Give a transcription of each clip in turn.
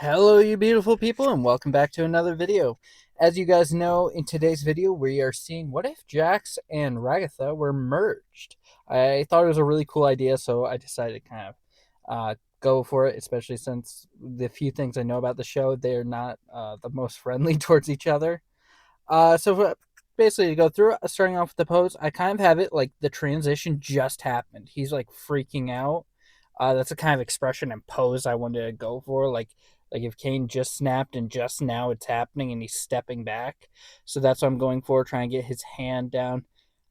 Hello, you beautiful people, and welcome back to another video. As you guys know, in today's video, we are seeing what if Jax and Ragatha were merged. I thought it was a really cool idea, so I decided to kind of go for it, especially since the few things I know about the show, they're not the most friendly towards each other. Basically, to go through it, starting off with the pose, I kind of have it like the transition just happened. He's like freaking out. That's the kind of expression and pose I wanted to go for. Like if Kane just snapped and just now it's happening and he's stepping back. So that's what I'm going for, trying to get his hand down.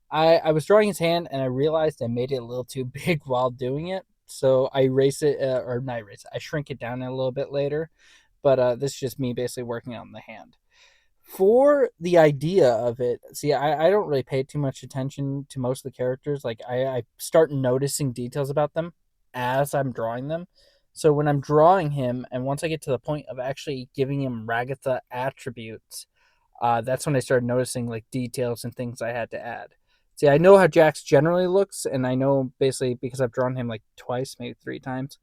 I was drawing his hand and I realized I made it a little too big while doing it. So I erase it, or not erase it, I shrink it down a little bit later. But this is just me basically working on the hand for the idea of it. See, I don't really pay too much attention to most of the characters. Like I start noticing details about them as I'm drawing them. So when I'm drawing him, and once I get to the point of actually giving him Ragatha attributes, that's when I started noticing like details and things I had to add. See, I know how Jax generally looks, and I know basically because I've drawn him like twice, maybe three times.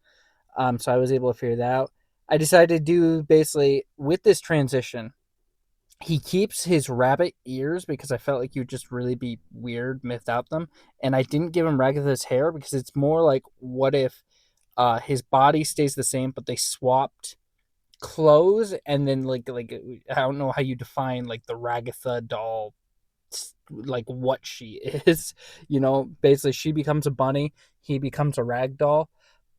So I was able to figure that out. I decided to do basically with this transition, he keeps his rabbit ears because I felt like he would just really be weird without them. And I didn't give him Ragatha's hair because it's more like what if his body stays the same, but they swapped clothes, and then like I don't know how you define like the Ragatha doll, like what she is. Basically she becomes a bunny, he becomes a rag doll,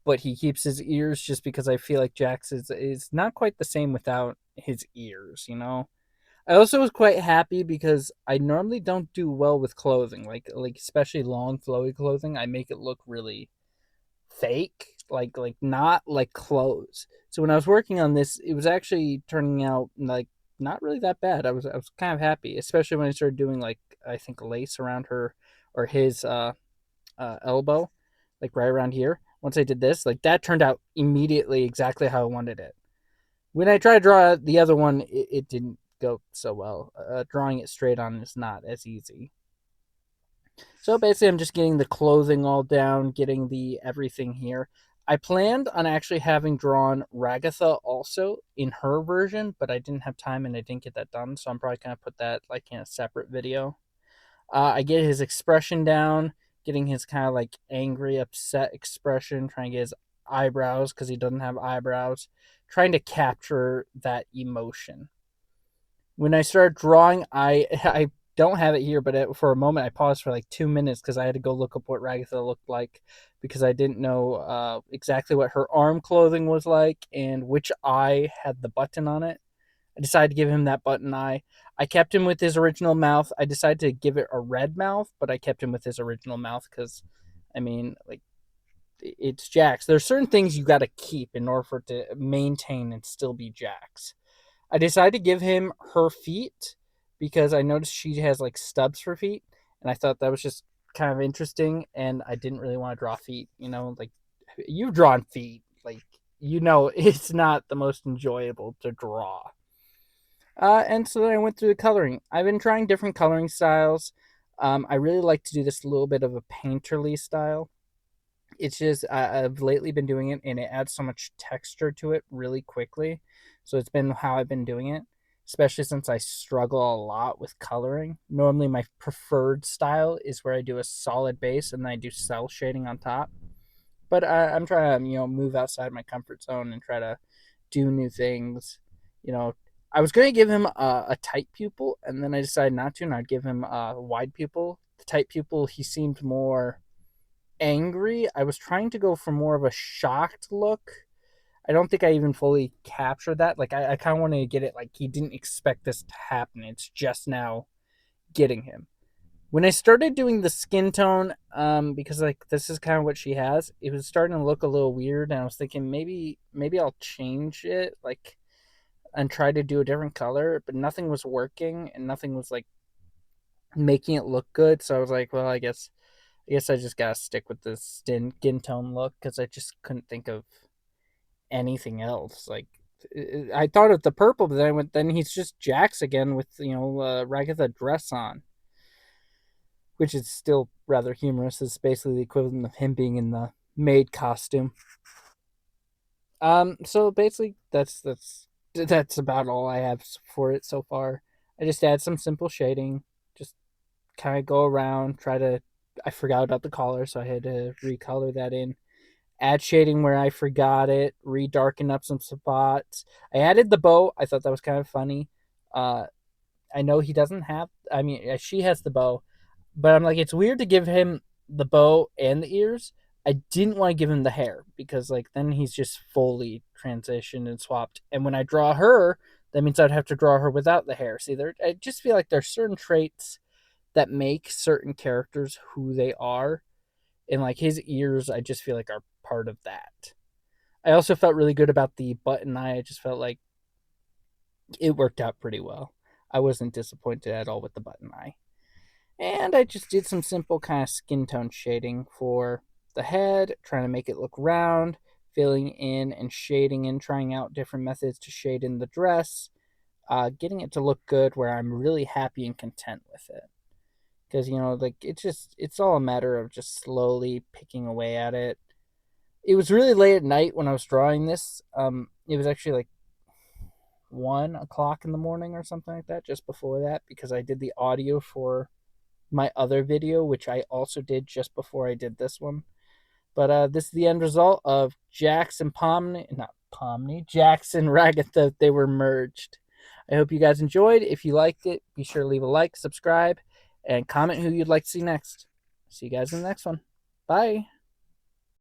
but he keeps his ears just because I feel like Jax is not quite the same without his ears. I also was quite happy because I normally don't do well with clothing, like especially long flowy clothing. I make it look really fake, like not like clothes. So when I was working on this, it was actually turning out like not really that bad. I was kind of happy, especially when I started doing like I think lace around her or his elbow, like right around here. Once I did this, like that turned out immediately exactly how I wanted it. When I tried to draw the other one, it didn't go so well. Drawing it straight on is not as easy. So basically, I'm just getting the clothing all down, getting the everything here. I planned on actually having drawn Ragatha also in her version, but I didn't have time and I didn't get that done. So I'm probably gonna put that like in a separate video. I get his expression down, getting his kind of like angry, upset expression, trying to get his eyebrows because he doesn't have eyebrows, trying to capture that emotion. When I started drawing, I don't have it here, but for a moment I paused for like 2 minutes because I had to go look up what Ragatha looked like because I didn't know exactly what her arm clothing was like and which eye had the button on it. I decided to give him that button eye. I kept him with his original mouth. I decided to give it a red mouth, but I kept him with his original mouth because, I mean, like, it's Jax. There's certain things you got to keep in order for it to maintain and still be Jax. I decided to give him her feet because I noticed she has like stubs for feet, and I thought that was just kind of interesting. And I didn't really want to draw feet. Like you've drawn feet, like it's not the most enjoyable to draw. And so then I went through the coloring. I've been trying different coloring styles. I really like to do this a little bit of a painterly style. It's just I've lately been doing it, and it adds so much texture to it really quickly. So it's been how I've been doing it, especially since I struggle a lot with coloring. Normally, my preferred style is where I do a solid base and then I do cell shading on top. But I'm trying to move outside my comfort zone and try to do new things. You know, I was going to give him a tight pupil, and then I decided not to, and I'd give him a wide pupil. The tight pupil, he seemed more angry. I was trying to go for more of a shocked look. I don't think I even fully captured that. Like I kind of wanted to get it like he didn't expect this to happen. It's just now getting him. When I started doing the skin tone, because like this is kind of what she has, it was starting to look a little weird, and I was thinking maybe I'll change it, like, and try to do a different color, but nothing was working and nothing was like making it look good. So I was like, well, I guess I just gotta stick with the skin tone look because I just couldn't think of anything else. Like I thought of the purple, but then I went. Then he's just Jax again with Ragatha dress on, which is still rather humorous. It's basically the equivalent of him being in the maid costume. So basically, that's about all I have for it so far. I just add some simple shading, just kind of go around, try to. I forgot about the collar, so I had to recolor that in. Add shading where I forgot it, redarken up some spots. I added the bow. I thought that was kind of funny. Uh, I know he doesn't have. I mean, she has the bow, but I'm like, it's weird to give him the bow and the ears. I didn't want to give him the hair because like then he's just fully transitioned and swapped. And when I draw her, that means I'd have to draw her without the hair. See, I just feel like there's certain traits that make certain characters who they are, and like his ears, I just feel like are part of that. I also felt really good about the button eye. I just felt like it worked out pretty well. I wasn't disappointed at all with the button eye. And I just did some simple kind of skin tone shading for the head, trying to make it look round, filling in and shading in, trying out different methods to shade in the dress, getting it to look good where I'm really happy and content with it. Because, like it's all a matter of just slowly picking away at it. It was really late at night when I was drawing this. It was actually like 1 o'clock in the morning or something like that, just before that, because I did the audio for my other video, which I also did just before I did this one. But this is the end result of Jackson Pomney, not Pomney, Jackson Ragatha. They were merged. I hope you guys enjoyed. If you liked it, be sure to leave a like, subscribe, and comment who you'd like to see next. See you guys in the next one. Bye.